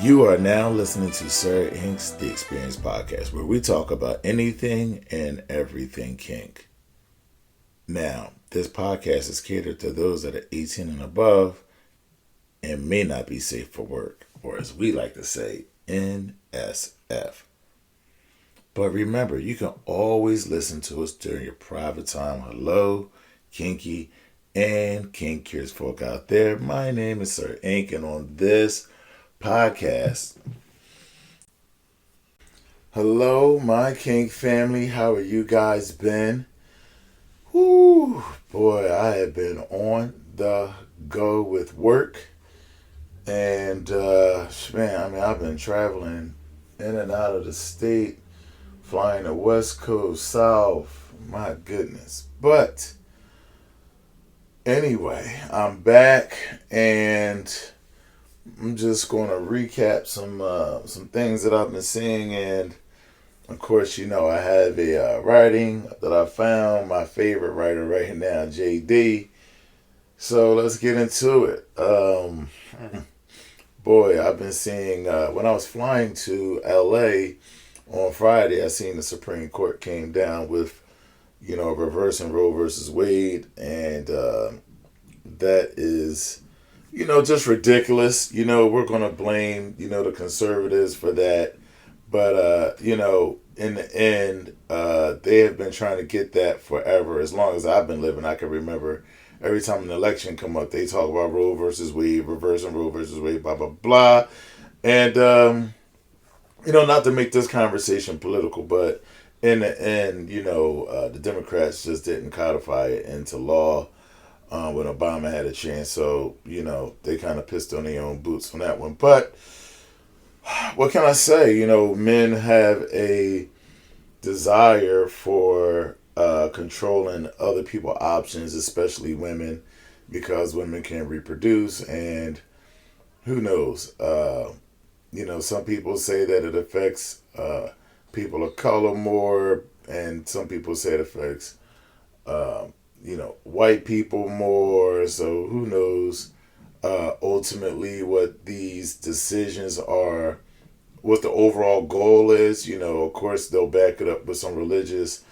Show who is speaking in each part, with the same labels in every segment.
Speaker 1: You are now listening to Sir Ink's The Experience Podcast, where we talk about anything and everything kink. Now, this podcast is catered to those that are 18 and above and may not be safe for work, or as we like to say, NSF. But remember, you can always listen to us during your private time. Hello, kinky and kink curious folk out there. My name is Sir Ink, and on this podcast. Hello, my kink family. How are you guys been? Whoo, boy, I have been on the go with work. And, I've been traveling in and out of the state, flying to West Coast, South. My goodness. But, anyway, I'm back and I'm just going to recap some things that I've been seeing, and of course, I have a writing that I found, my favorite writer right now, JD. So let's get into it. Boy, I've been seeing, when I was flying to LA on Friday, I seen the Supreme Court came down with, reversing Roe versus Wade, and that is just ridiculous. We're going to blame, the conservatives for that. But, in the end, they have been trying to get that forever. As long as I've been living, I can remember every time an election come up, they talk about Roe versus Wade, reversing Roe versus Wade, blah, blah, blah. And, not to make this conversation political, but in the end, the Democrats just didn't codify it into law. When Obama had a chance. So, they kind of pissed on their own boots on that one. But what can I say? Men have a desire for controlling other people's options, especially women, because women can reproduce. And who knows? Some people say that it affects people of color more, and some people say it affects white people more. So who knows ultimately what these decisions are, what the overall goal is. Of course, they'll back it up with some religious,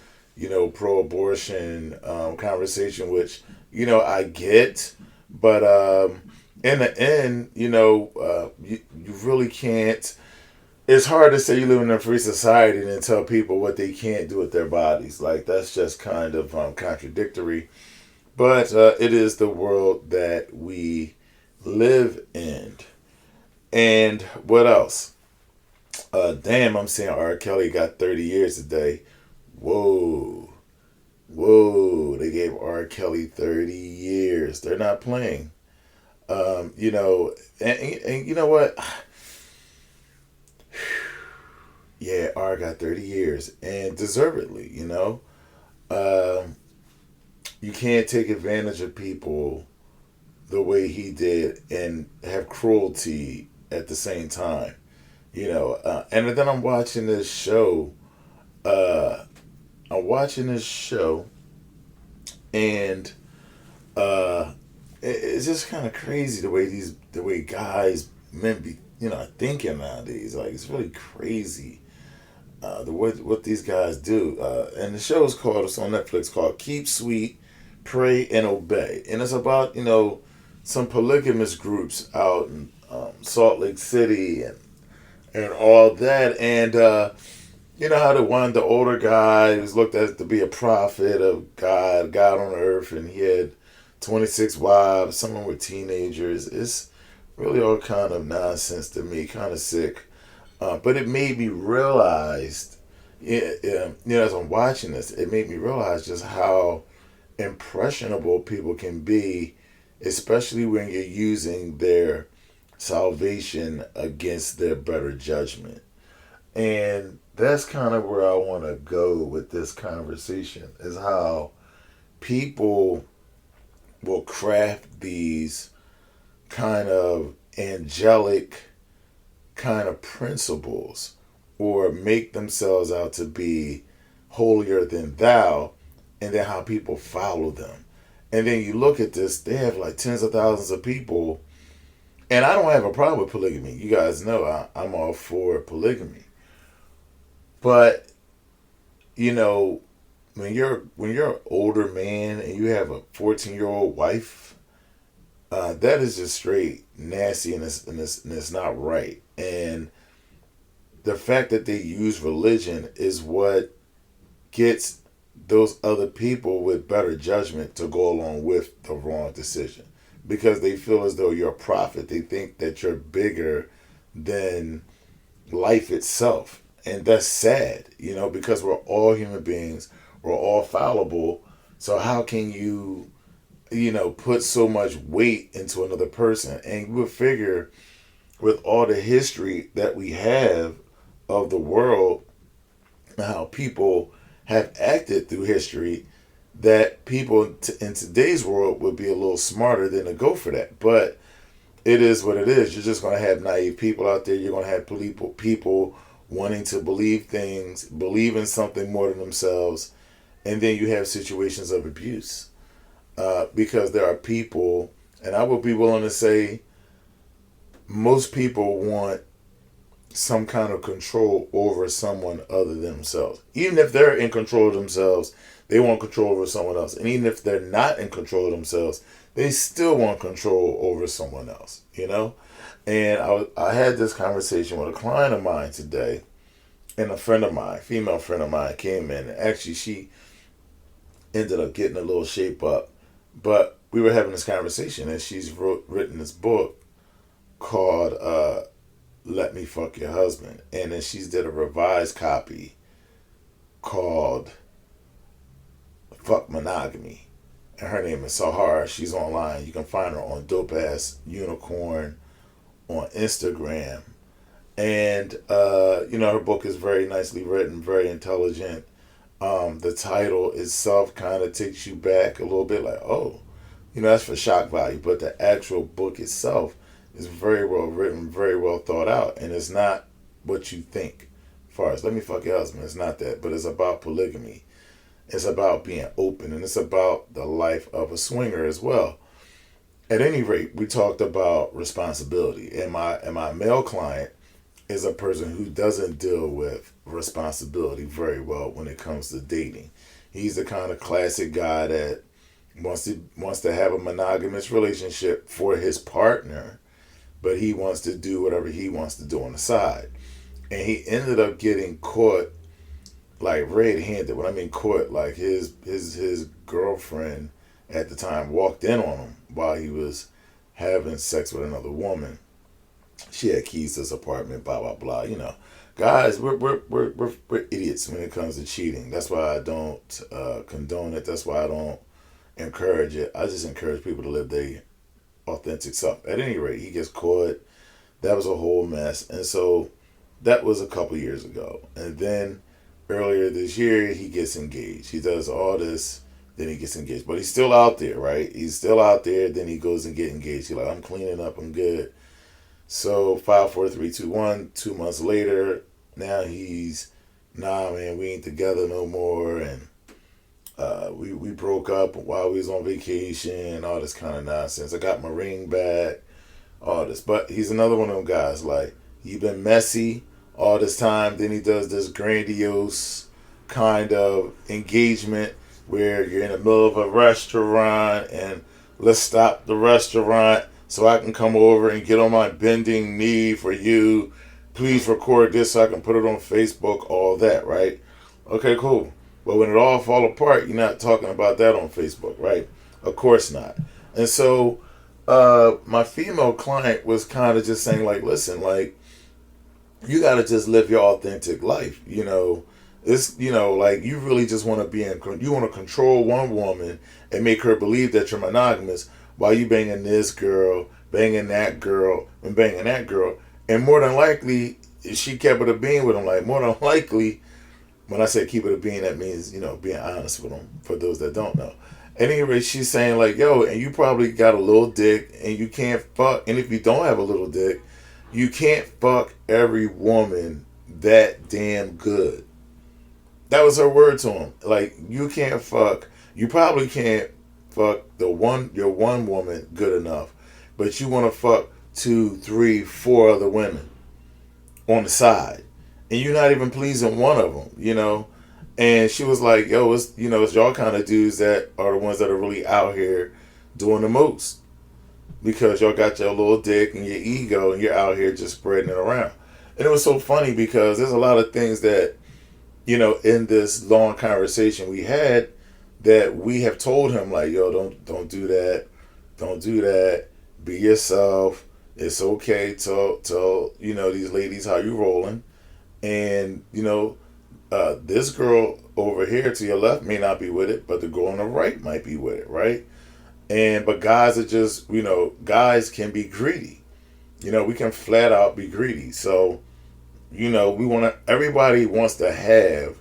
Speaker 1: pro-abortion conversation, which, I get. But in the end, you really can't. It's hard to say you live in a free society and then tell people what they can't do with their bodies. Like, that's just kind of contradictory. But it is the world that we live in. And what else? I'm saying R. Kelly got 30 years today. Whoa. They gave R. Kelly 30 years. They're not playing. And you know what? Yeah, R got 30 years, and deservedly, you can't take advantage of people the way he did and have cruelty at the same time, and then I'm watching this show, and it's just kind of crazy the way guys, men be, thinking nowadays. Like, it's really crazy. What these guys do, and the show is called, it's on Netflix, called Keep Sweet, Pray and Obey, and it's about some polygamous groups out in Salt Lake City and all that, and how the older guy was looked at to be a prophet of God on earth, and he had 26 wives, some of them were teenagers. It's really all kind of nonsense to me, kind of sick. But it made me realize, as I'm watching this, it made me realize just how impressionable people can be, especially when you're using their salvation against their better judgment. And that's kind of where I want to go with this conversation, is how people will craft these kind of angelic kind of principles, or make themselves out to be holier than thou, and then how people follow them. And then you look at this, they have like tens of thousands of people And I don't have a problem with polygamy. You guys know I'm all for polygamy. But you know, when you're an older man and you have a 14-year-old wife, that is just straight nasty, and it's not right. And the fact that they use religion is what gets those other people with better judgment to go along with the wrong decision, because they feel as though you're a prophet. They think that you're bigger than life itself. And that's sad, because we're all human beings, we're all fallible. So how can you, put so much weight into another person? And you would figure, with all the history that we have of the world, how people have acted through history, that people in today's world would be a little smarter than to go for that. But it is what it is. You're just going to have naive people out there. You're going to have people wanting to believe things, believe in something more than themselves. And then you have situations of abuse. Because there are people, and I would be willing to say, most people want some kind of control over someone other than themselves. Even if they're in control of themselves, they want control over someone else. And even if they're not in control of themselves, they still want control over someone else. And I had this conversation with a client of mine today, and a friend of mine, female friend of mine, came in. And actually, she ended up getting a little shape up. But we were having this conversation, and she's written this book called Let Me Fuck Your Husband. And then she's did a revised copy called Fuck Monogamy. And her name is Sahara. She's online. You can find her on Dope Ass Unicorn on Instagram. And, her book is very nicely written, very intelligent. The title itself kind of takes you back a little bit, like, oh, that's for shock value. But the actual book itself is very well written, very well thought out. And it's not what you think. As far as Let Me Fuck Your Husband, it's not that. But it's about polygamy. It's about being open, and it's about the life of a swinger as well. At any rate, we talked about responsibility. And my male client is a person who doesn't deal with responsibility very well when it comes to dating. He's the kind of classic guy that wants to have a monogamous relationship for his partner, but he wants to do whatever he wants to do on the side. And he ended up getting caught like red-handed. When I mean caught, like his girlfriend at the time walked in on him while he was having sex with another woman. She had keys to his apartment, blah blah blah. Guys, we're idiots when it comes to cheating. That's why I don't condone it. That's why I don't encourage it. I just encourage people to live their authentic self. At any rate, he gets caught. That was a whole mess, and so that was a couple years ago. And then earlier this year, he gets engaged. He does all this, then he gets engaged. But he's still out there, right? He's still out there. Then he goes and get engaged. He's like, I'm cleaning up. I'm good. So 5, 4, 3, 2, 1. 2 months later, now he's, nah, man, we ain't together no more, and we broke up while we was on vacation, all this kind of nonsense. I got my ring back, all this. But he's another one of them guys, like, you've been messy all this time. Then he does this grandiose kind of engagement where you're in the middle of a restaurant, and let's stop the restaurant so I can come over and get on my bending knee for you. Please record this so I can put it on Facebook, all that, right? Okay, cool. But when it all fall apart, you're not talking about that on Facebook, right? Of course not. And so my female client was kind of just saying, like, listen, like, you got to just live your authentic life. It's, like, you really just want to you want to control one woman and make her believe that you're monogamous, while you banging this girl, banging that girl, and banging that girl. And more than likely, if she kept it a bean with him, like, more than likely, when I say keep it a bean, that means, being honest with him, for those that don't know. Anyway, she's saying, like, yo, and you probably got a little dick, and you can't fuck, and if you don't have a little dick, you can't fuck every woman that damn good. That was her word to him. Like, you probably can't fuck your one woman good enough, but you want to fuck two, three, four other women on the side, and you're not even pleasing one of them, you know. And she was like, "Yo, it's it's y'all kind of dudes that are the ones that are really out here doing the most because y'all got your little dick and your ego, and you're out here just spreading it around." And it was so funny because there's a lot of things that in this long conversation we had that we have told him, like, "Yo, don't do that, don't do that. Be yourself. It's okay. Tell these ladies how you rolling." And this girl over here to your left may not be with it, but the girl on the right might be with it, right? And but guys are just guys can be greedy. We can flat out be greedy. So we want to. Everybody wants to have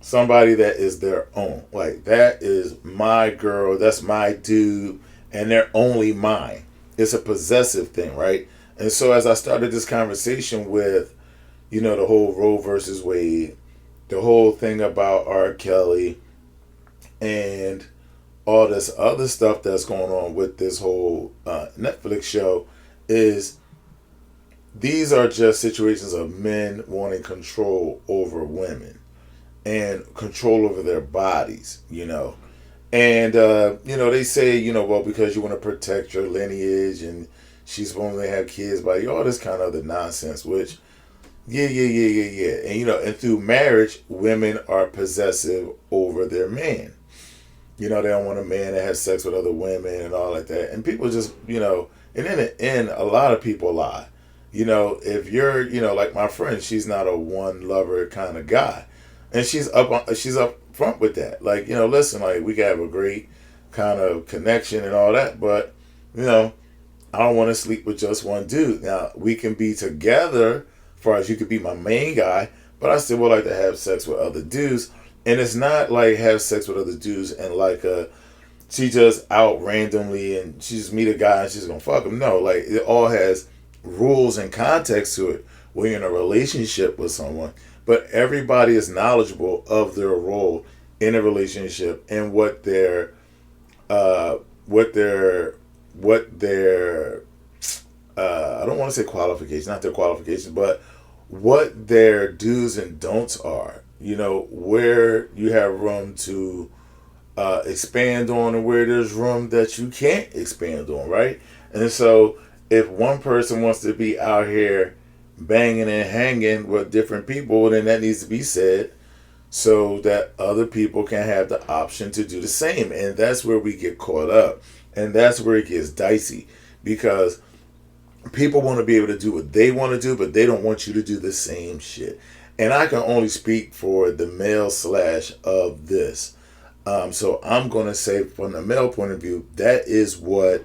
Speaker 1: somebody that is their own. Like, that is my girl, that's my dude, and they're only mine. It's a possessive thing, right? And so as I started this conversation with, the whole Roe versus Wade, the whole thing about R. Kelly, and all this other stuff that's going on with this whole Netflix show, is these are just situations of men wanting control over women and control over their bodies, And, they say, well, because you want to protect your lineage and she's supposed to have kids by you, all this kind of other nonsense, which, yeah. And, and through marriage, women are possessive over their man. They don't want a man that has sex with other women and all like that. And people just, and in the end, a lot of people lie. If you're, like my friend, she's not a one lover kind of guy. And she's up front with that. Like, listen, like, we can have a great kind of connection and all that, but, I don't want to sleep with just one dude. Now, we can be together, as far as you could be my main guy, but I still would like to have sex with other dudes. And it's not like have sex with other dudes and like she just out randomly and she just meet a guy and she's gonna fuck him. No, like, it all has rules and context to it when you're in a relationship with someone. But everybody is knowledgeable of their role in a relationship and what their I don't want to say qualifications, not their qualifications, but what their do's and don'ts are. Where you have room to expand on and where there's room that you can't expand on, right? And so if one person wants to be out here banging and hanging with different people, then that needs to be said so that other people can have the option to do the same. And that's where we get caught up. And that's where it gets dicey, because people want to be able to do what they want to do, but they don't want you to do the same shit. And I can only speak for the male / of this. So I'm going to say, from the male point of view, that is what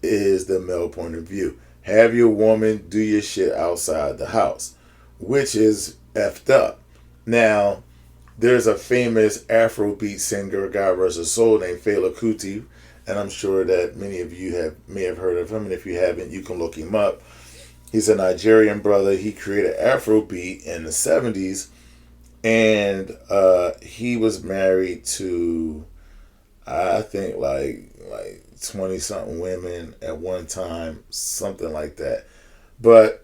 Speaker 1: is the male point of view. Have your woman do your shit outside the house, which is effed up. Now, there's a famous Afrobeat singer, God rest his soul, named Fela Kuti, and I'm sure that many of you may have heard of him, and if you haven't, you can look him up. He's a Nigerian brother. He created Afrobeat in the 70s, and he was married to, I think, like 20-something women at one time, something like that. But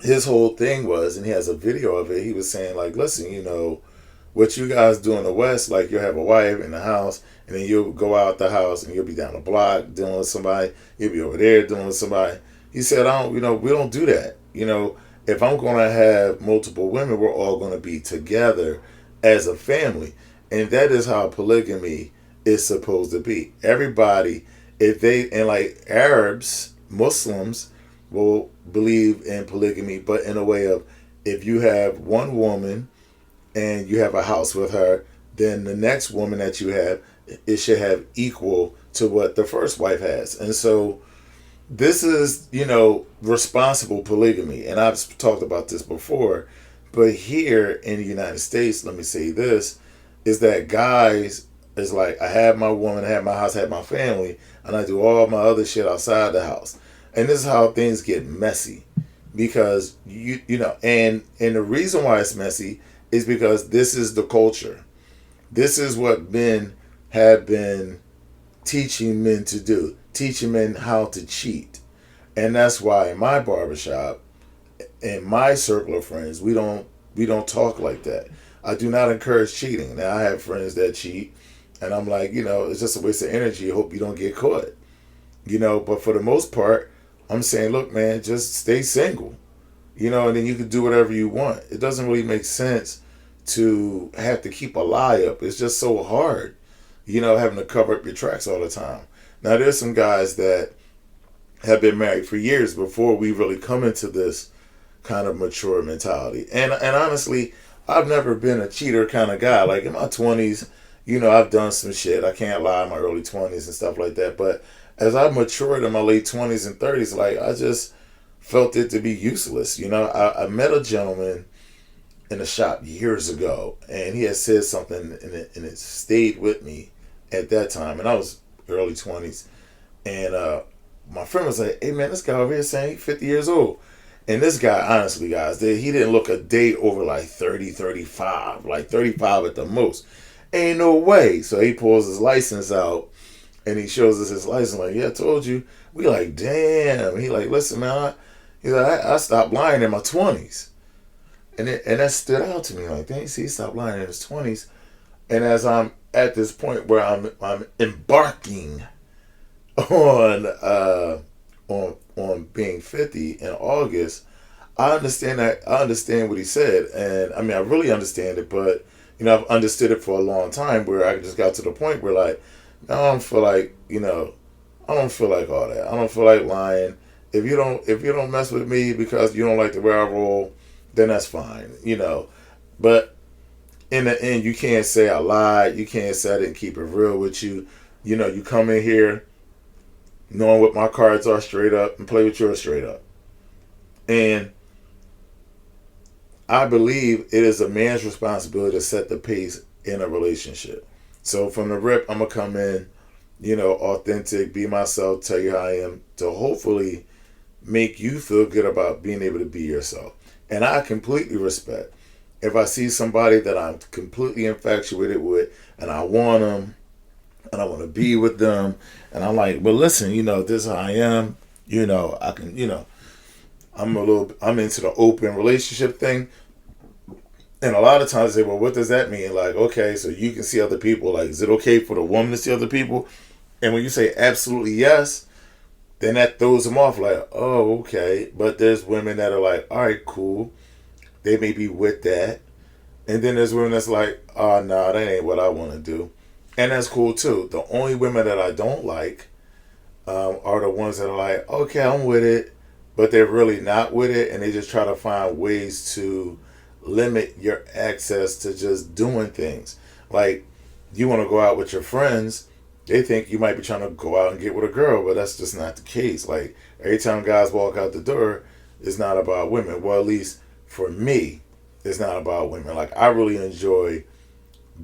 Speaker 1: his whole thing was, and he has a video of it, he was saying, like, listen, what you guys do in the West, like, you'll have a wife in the house, and then you'll go out the house, and you'll be down the block dealing with somebody, you'll be over there dealing with somebody. He said, we don't do that. If I'm going to have multiple women, we're all going to be together as a family. And that is how polygamy is supposed to be. Everybody, and like Arabs, Muslims will believe in polygamy, but in a way of, if you have one woman and you have a house with her, then the next woman that you have, it should have equal to what the first wife has. And so this is, responsible polygamy. And I've talked about this before, but here in the United States, let me say this, is that guys is like, I have my woman, I have my house, I have my family, and I do all my other shit outside the house. And this is how things get messy, because and the reason why it's messy is because this is the culture. This is what men have been teaching men to do, teaching men how to cheat. And that's why in my barbershop, in my circle of friends, we don't talk like that. I do not encourage cheating. Now I have friends that cheat, and I'm like, it's just a waste of energy. I hope you don't get caught. But for the most part, I'm saying, look, man, just stay single. And then you can do whatever you want. It doesn't really make sense to have to keep a lie up. It's just so hard, having to cover up your tracks all the time. Now, there's some guys that have been married for years before we really come into this kind of mature mentality. And honestly, I've never been a cheater kind of guy. Like in my 20s, I've done some shit. I can't lie, in my early 20s and stuff like that. But as I matured in my late 20s and 30s, like I just felt it to be useless. I met a gentleman in a shop years ago, and he had said something, and it stayed with me at that time. And I was early 20s. And my friend was like, hey, man, this guy over here saying he's 50 years old. And this guy, honestly, guys, he didn't look a day over like 30, 35, like 35 at the most. Ain't no way. So he pulls his license out, and he shows us his license. Like, yeah, I told you. We like, damn. He like, listen, man, he's like, I stopped lying in my 20s. And that stood out to me. Like, dang, see, he stopped lying in his 20s. And as I'm at this point where I'm embarking on being 50 in August, I understand that. I understand what he said, and I mean, I really understand it. But I've understood it for a long time. Where I just got to the point where, like, I don't feel like I don't feel like all that. I don't feel like lying. If you don't mess with me because you don't like the way I roll, then that's fine. But in the end, you can't say I lied. You can't say I didn't keep it real with you. You come in here knowing what my cards are straight up and play with yours straight up. And I believe it is a man's responsibility to set the pace in a relationship. So from the rip, I'm going to come in, authentic, be myself, tell you how I am, to hopefully make you feel good about being able to be yourself. And I completely respect if I see somebody that I'm completely infatuated with and I want them and I want to be with them, and I'm like, but listen, this is how I am. I can, I'm into the open relationship thing. And a lot of times they say, well, what does that mean? Like, okay, so you can see other people. Like, is it okay for the woman to see other people? And when you say absolutely yes, then that throws them off like, oh, okay. But there's women that are like, all right, cool. They may be with that. And then there's women that's like, oh, no, that ain't what I want to do. And that's cool too. The only women that I don't like are the ones that are like, okay, I'm with it, but they're really not with it, and they just try to find ways to limit your access to just doing things. Like, you want to go out with your friends, they think you might be trying to go out and get with a girl, but that's just not the case. Like, every time guys walk out the door, it's not about women. Well, at least for me, it's not about women. Like, I really enjoy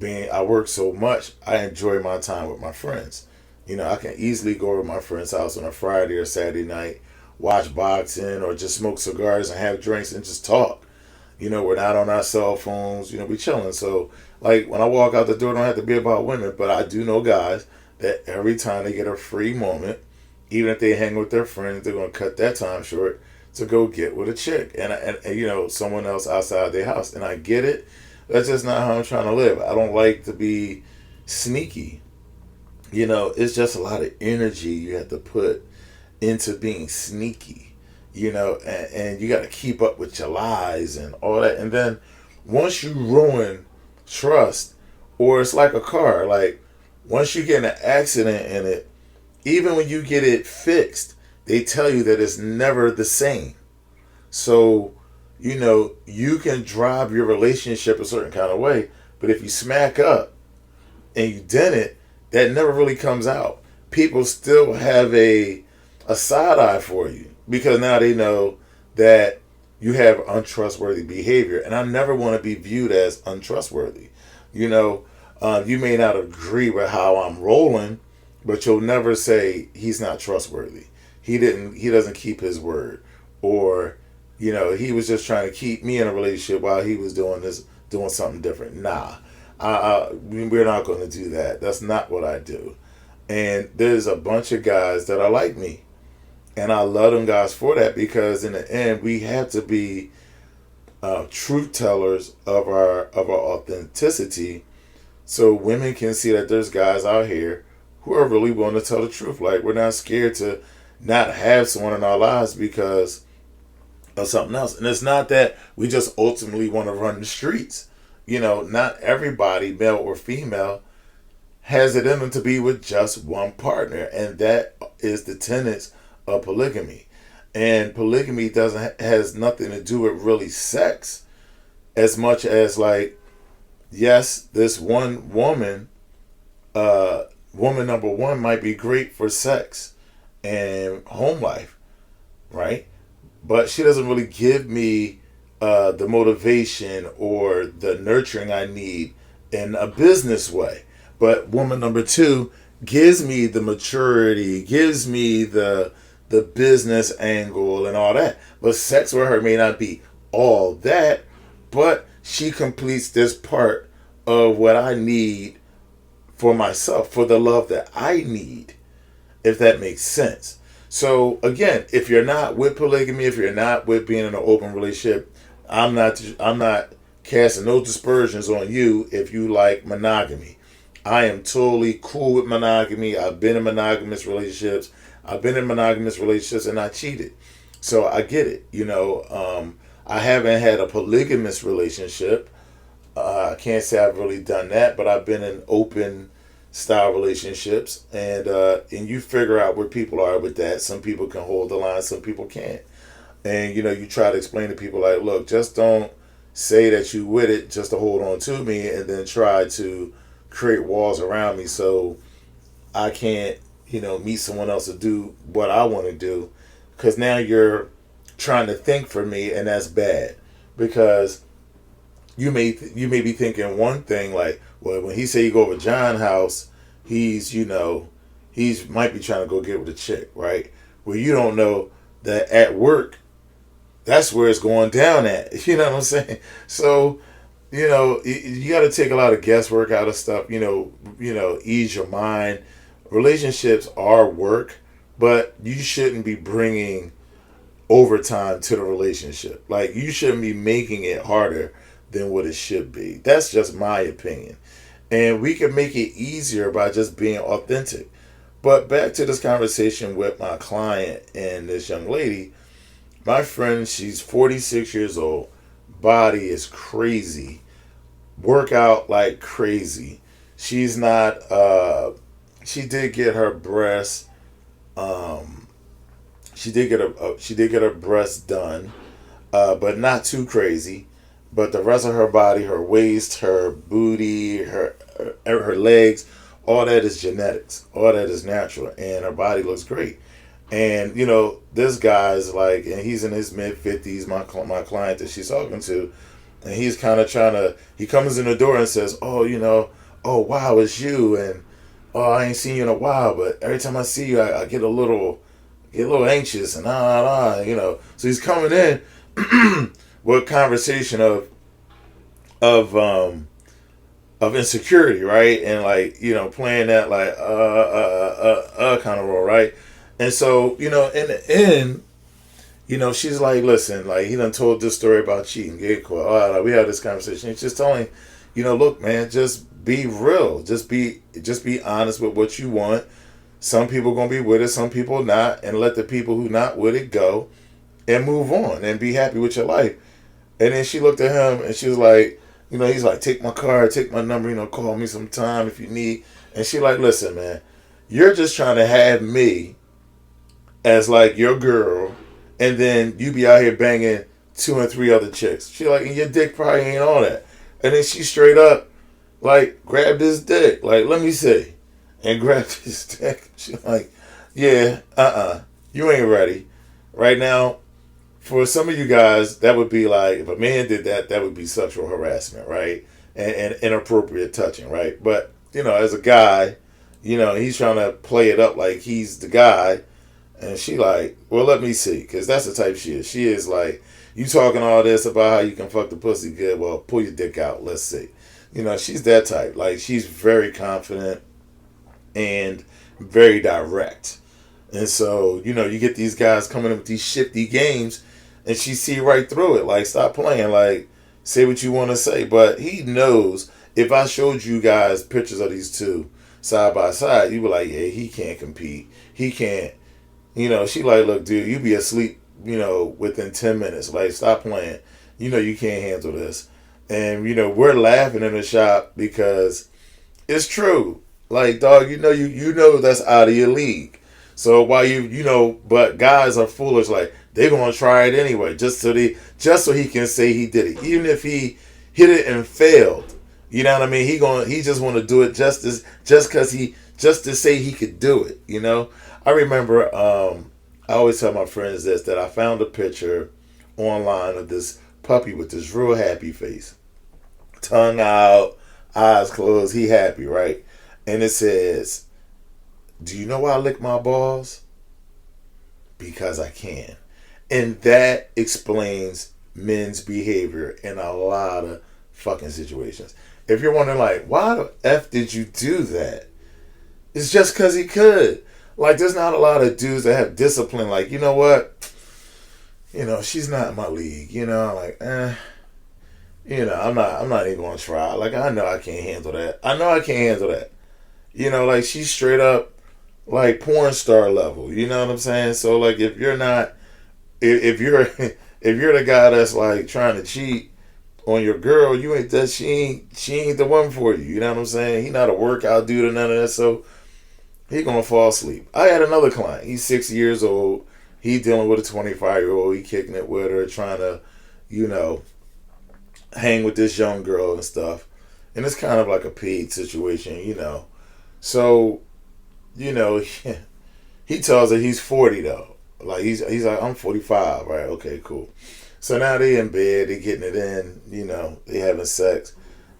Speaker 1: I work so much, I enjoy my time with my friends. I can easily go over to my friend's house on a Friday or Saturday night, watch boxing, or just smoke cigars and have drinks and just talk. We're not on our cell phones, we chilling. So, like, when I walk out the door, it don't have to be about women, but I do know guys that every time they get a free moment, even if they hang with their friends, they're going to cut that time short to go get with a chick and someone else outside their house. And I get it. That's just not how I'm trying to live. I don't like to be sneaky. It's just a lot of energy you have to put into being sneaky, and you got to keep up with your lies and all that. And then once you ruin trust, or it's like a car, like once you get in an accident in it, even when you get it fixed, they tell you that it's never the same. So, you can drive your relationship a certain kind of way, but if you smack up and you dent it, that never really comes out. People still have a side eye for you because now they know that you have untrustworthy behavior. And I never want to be viewed as untrustworthy. You may not agree with how I'm rolling, but you'll never say he's not trustworthy. He doesn't keep his word. Or, he was just trying to keep me in a relationship while he was doing something different. Nah. We're not going to do that. That's not what I do. And there's a bunch of guys that are like me. And I love them guys for that, because in the end, we have to be truth tellers of our authenticity, so women can see that there's guys out here who are really willing to tell the truth. Like, we're not scared to not have someone in our lives because of something else. And it's not that we just ultimately want to run the streets. Not everybody, male or female, has it in them to be with just one partner, and that is the tenets of polygamy. And polygamy doesn't has nothing to do with really sex, as much as, like, yes, this one woman, woman number one, might be great for sex and home life, right? But she doesn't really give me the motivation or the nurturing I need in a business way. But woman number two gives me the maturity, gives me the business angle and all that. But sex with her may not be all that, but she completes this part of what I need for myself, for the love that I need, if that makes sense. So again, if you're not with polygamy, if you're not with being in an open relationship, I'm not casting no dispersions on you if you like monogamy. I am totally cool with monogamy. I've been in monogamous relationships. And I cheated. So I get it. I haven't had a polygamous relationship. I can't say I've really done that, but I've been in open style relationships, and you figure out where people are with that. Some people can hold the line, some people can't. And you try to explain to people, like, look, just don't say that you with it just to hold on to me, and then try to create walls around me so I can't, meet someone else to do what I want to do, because now you're trying to think for me, and that's bad, because you may be thinking one thing, like, well, when he say you go over John's house, he's might be trying to go get with a chick, right? Well, you don't know that at work, that's where it's going down at. You know what I'm saying? So, you got to take a lot of guesswork out of stuff. Ease your mind. Relationships are work, but you shouldn't be bringing overtime to the relationship. Like, you shouldn't be making it harder than what it should be. That's just my opinion. And we can make it easier by just being authentic. But back to this conversation with my client and this young lady. My friend, she's 46 years old. Body is crazy. Workout like crazy. She's not, she did get her breasts, she did get her breasts done, but not too crazy. But the rest of her body, her waist, her booty, her legs, all that is genetics. All that is natural, and her body looks great. And this guy's like, and he's in his mid-50s. My client that she's talking to, and he's kind of trying to. He comes in the door and says, "Oh, oh wow, it's you," and "Oh, I ain't seen you in a while, but every time I see you, I get a little anxious and So he's coming in with a conversation of um of insecurity, right? And, like, playing that, like, kind of role, right? And so, in the end, she's like, listen, like, he done told this story about cheating, get caught. Like, we had this conversation. He's just telling, look, man, just be real. Just be honest with what you want. Some people gonna be with it, some people not, and let the people who not with it go and move on and be happy with your life. And then she looked at him and she was like, he's like, take my card, take my number, call me sometime if you need. And she like, listen, man, you're just trying to have me as, like, your girl, and then you be out here banging 2 and 3 other chicks. She like, and your dick probably ain't all that. And then she straight up, like, grabbed his dick. Like, let me see. And grabbed his dick. She like, yeah, you ain't ready. Right now, for some of you guys, that would be like, if a man did that, that would be sexual harassment, right? And inappropriate touching, right? But, as a guy, he's trying to play it up like he's the guy. And she like, well, let me see. Because that's the type she is. She is like, you talking all this about how you can fuck the pussy good. Well, pull your dick out. Let's see. She's that type. Like, she's very confident and very direct. And so, you get these guys coming in with these shifty games, and she see right through it. Like, stop playing. Like, say what you want to say. But he knows if I showed you guys pictures of these two side by side, you be like, yeah, he can't compete. He can't. She like, look, dude, you be asleep, within 10 minutes. Like, stop playing. You can't handle this. And, we're laughing in the shop because it's true. Like, dog, you know that's out of your league. So while but guys are foolish. Like, they're gonna try it anyway, just so he can say he did it, even if he hit it and failed. You know what I mean? He just want to do it just to say he could do it. I remember I always tell my friends this, that I found a picture online of this puppy with this real happy face, tongue out, eyes closed. He happy, right? And it says, "Do you know why I lick my balls? Because I can." And that explains men's behavior in a lot of fucking situations. If you're wondering, like, why the F did you do that? It's just because he could. Like, there's not a lot of dudes that have discipline. Like, you know what? She's not in my league. Like, I'm not even gonna try. Like, I know I can't handle that. I know I can't handle that. Like, she's straight up like porn star level. You know what I'm saying? So, like, if you're not, if you're if you're the guy that's like trying to cheat on your girl, you ain't that. She ain't the one for you. You know what I'm saying? He not a workout dude or none of that. So he gonna fall asleep. I had another client. He's 60 years old. He dealing with a 25-year-old. He kicking it with her, trying to, hang with this young girl and stuff. And it's kind of like a paid situation. So, he tells her he's 40 though. Like, he's like, I'm 45, right? Okay, cool. So now they in bed, they getting it in, they having sex.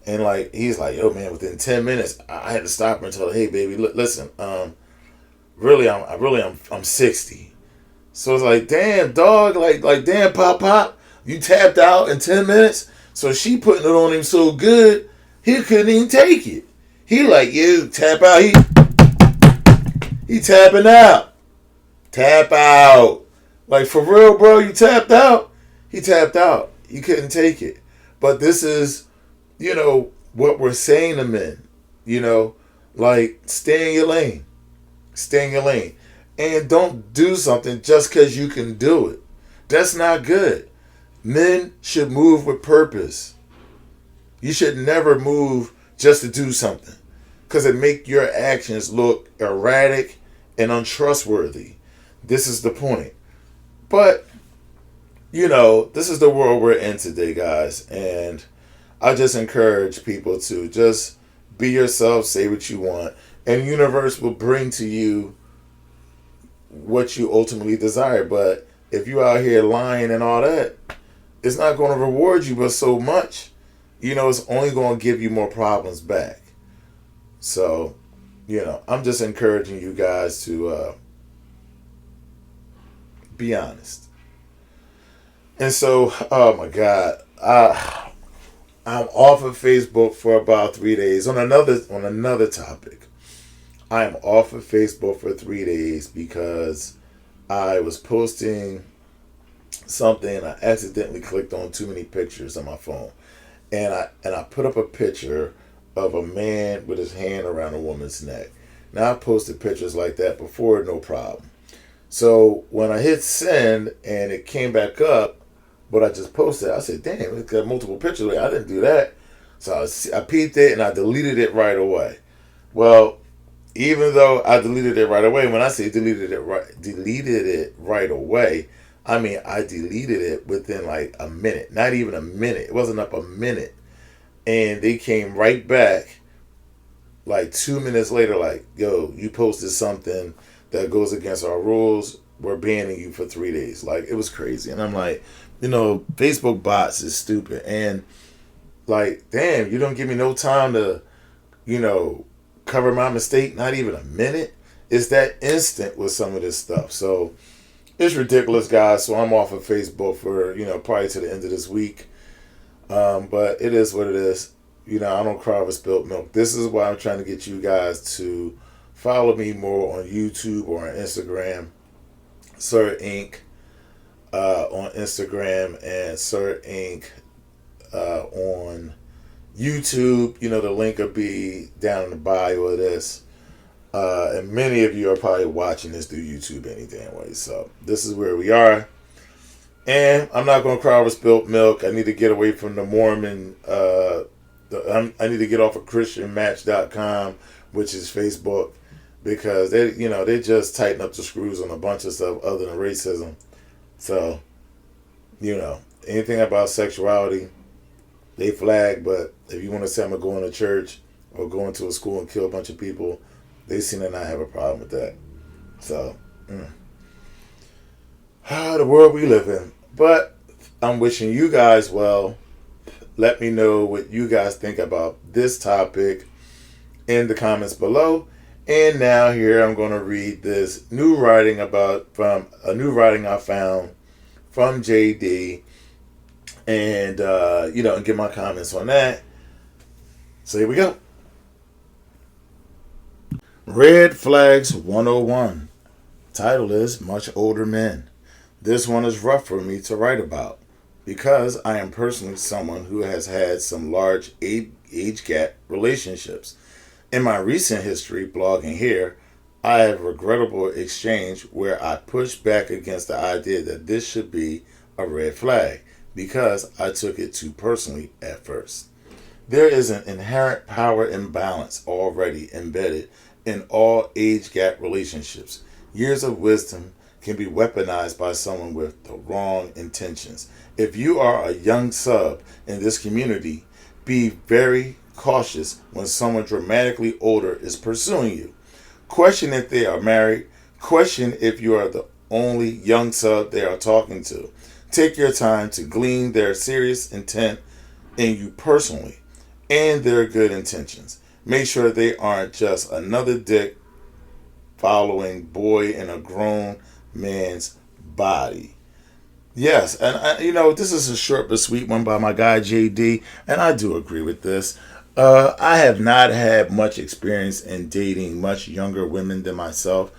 Speaker 1: And like, he's like, yo man, within 10 minutes, I had to stop her and tell her, hey baby, listen, I'm 60. So it's like, damn dog, like damn pop, you tapped out in 10 minutes. So she putting it on him so good, he couldn't even take it. He like, you tap out, he tapping out. Tap out. Like, for real, bro, you tapped out? He tapped out. He couldn't take it. But this is, what we're saying to men. Like, stay in your lane. Stay in your lane. And don't do something just because you can do it. That's not good. Men should move with purpose. You should never move just to do something, because it make your actions look erratic and untrustworthy. This is the point. But, this is the world we're in today, guys. And I just encourage people to just be yourself, say what you want, and the universe will bring to you what you ultimately desire. But if you out here lying and all that, it's not going to reward you but so much. It's only going to give you more problems back. So, I'm just encouraging you guys to be honest. And so, oh my God, I'm off of Facebook for about 3 days. On another topic, I am off of Facebook for 3 days because I was posting something and I accidentally clicked on too many pictures on my phone, and I put up a picture of a man with his hand around a woman's neck. Now, I posted pictures like that before, no problem. So when I hit send and it came back up, what I just posted, I said, damn, it's got multiple pictures. I didn't do that. So I peeped it and I deleted it right away. Well, even though I deleted it right away, when I say deleted it right away, I mean I deleted it within like a minute. Not even a minute. It wasn't up a minute. And they came right back like 2 minutes later, like, yo, you posted something that goes against our rules. We're banning you for 3 days. Like, it was crazy. And I'm like, Facebook bots is stupid. And like, damn, you don't give me no time to, cover my mistake. Not even a minute. It's that instant with some of this stuff. So it's ridiculous, guys. So I'm off of Facebook for, probably to the end of this week. But it is what it is. I don't cry over spilled milk. This is why I'm trying to get you guys to follow me more on YouTube or on Instagram. Sir Inc. On Instagram and Sir Inc. On YouTube. The link will be down in the bio of this. And many of you are probably watching this through YouTube anyway. So this is where we are. And I'm not going to cry over spilt milk. I need to get away from the Mormon. I need to get off of ChristianMatch.com, which is Facebook, because they just tighten up the screws on a bunch of stuff other than racism. So, anything about sexuality, they flag. But if you want to say I'm going to go into church or go into a school and kill a bunch of people, they seem to not have a problem with that. So, the world we live in. But I'm wishing you guys well. Let me know what you guys think about this topic in the comments below. And now here I'm going to read this new writing I found from JD, and and get my comments on that. So here we go. Red Flags 101. Title is Much Older Men. This one is rough for me to write about because I am personally someone who has had some large age gap relationships. In my recent history blogging here, I have a regrettable exchange where I pushed back against the idea that this should be a red flag because I took it too personally at first. There is an inherent power imbalance already embedded in all age gap relationships. Years of wisdom can be weaponized by someone with the wrong intentions. If you are a young sub in this community, be very cautious when someone dramatically older is pursuing you. Question if they are married. Question if you are the only young sub they are talking to. Take your time to glean their serious intent in you personally and their good intentions. Make sure they aren't just another dick following boy in a grown man's body. Yes, and this is a short but sweet one by my guy JD, and I do agree with this. I have not had much experience in dating much younger women than myself.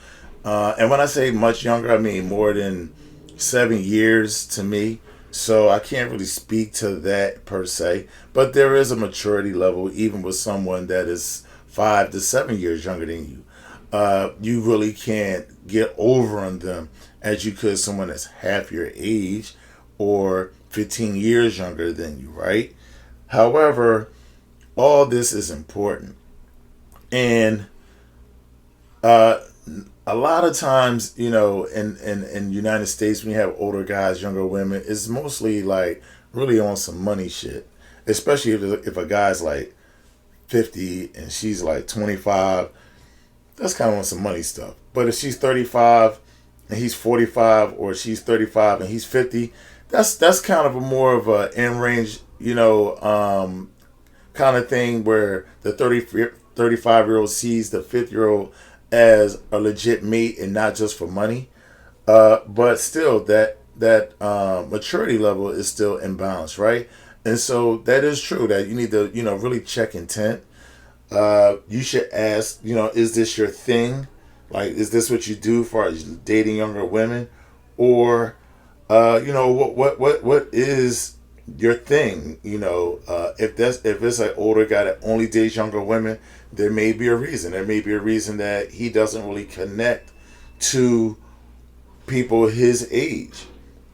Speaker 1: And when I say much younger, I mean more than 7 years to me. So I can't really speak to that per se. But there is a maturity level even with someone that is 5 to 7 years younger than you. You really can't get over on them as you could someone that's half your age or 15 years younger than you, right? However, all this is important. And a lot of times, in the United States, when you have older guys, younger women, it's mostly like really on some money shit. Especially if a guy's like 50 and she's like 25, that's kind of on some money stuff. But if she's 35 and he's 45, or she's 35 and he's 50, that's kind of a more of a in range, kind of thing where the 35-year-old sees the 50-year-old as a legit mate and not just for money. But still, that maturity level is still imbalanced, right? And so that is true that you need to, really check intent. You should ask, is this your thing? Like, is this what you do for dating younger women? Or, what is your thing? If it's an older guy that only dates younger women, there may be a reason. There may be a reason that he doesn't really connect to people his age,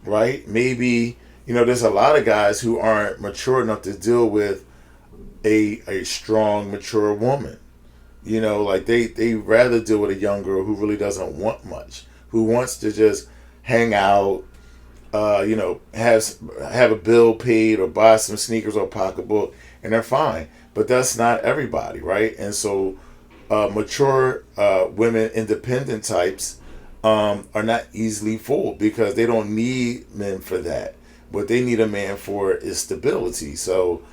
Speaker 1: right? Maybe, there's a lot of guys who aren't mature enough to deal with a strong, mature woman. Like they rather deal with a young girl who really doesn't want much, who wants to just hang out, have a bill paid or buy some sneakers or a pocketbook, and they're fine. But that's not everybody, right? And so mature women, independent types, are not easily fooled because they don't need men for that. What they need a man for is stability. So,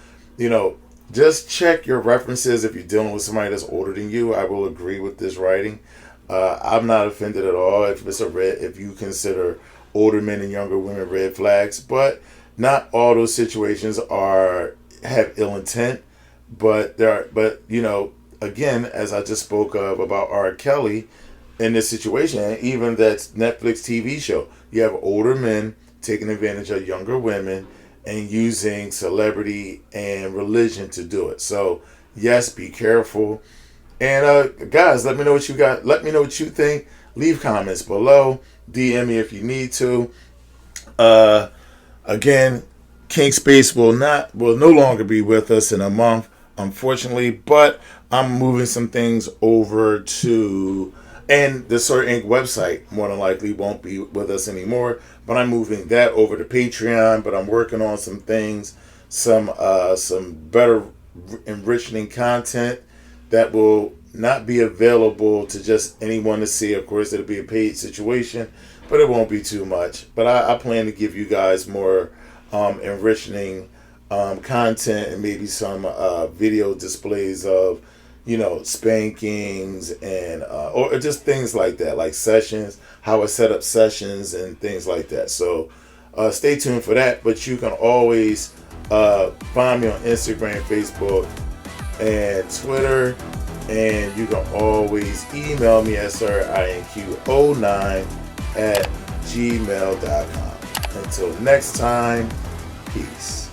Speaker 1: just check your references if you're dealing with somebody that's older than you. I will agree with this writing. I'm not offended at all if you consider older men and younger women red flags, but not all those situations have ill intent. But again, as I just spoke of about R. Kelly in this situation, and even that Netflix TV show, you have older men taking advantage of younger women and using celebrity and religion to do it. So, yes, be careful. And guys, let me know what you got. Let me know what you think. Leave comments below. DM me if you need to. Uh, Again, King Space will no longer be with us in a month, unfortunately. But I'm moving some things over to, and the Sir Inc. website more than likely won't be with us anymore. But I'm moving that over to Patreon. But I'm working on some things, some better enriching content that will not be available to just anyone to see. Of course, it'll be a paid situation, but it won't be too much. But I plan to give you guys more enriching content, and maybe some video displays of, spankings and or just things like that, like sessions, how I set up sessions and things like that. So stay tuned for that. But you can always find me on Instagram, Facebook, and Twitter. And you can always email me at sirinq09@gmail.com. Until next time, peace.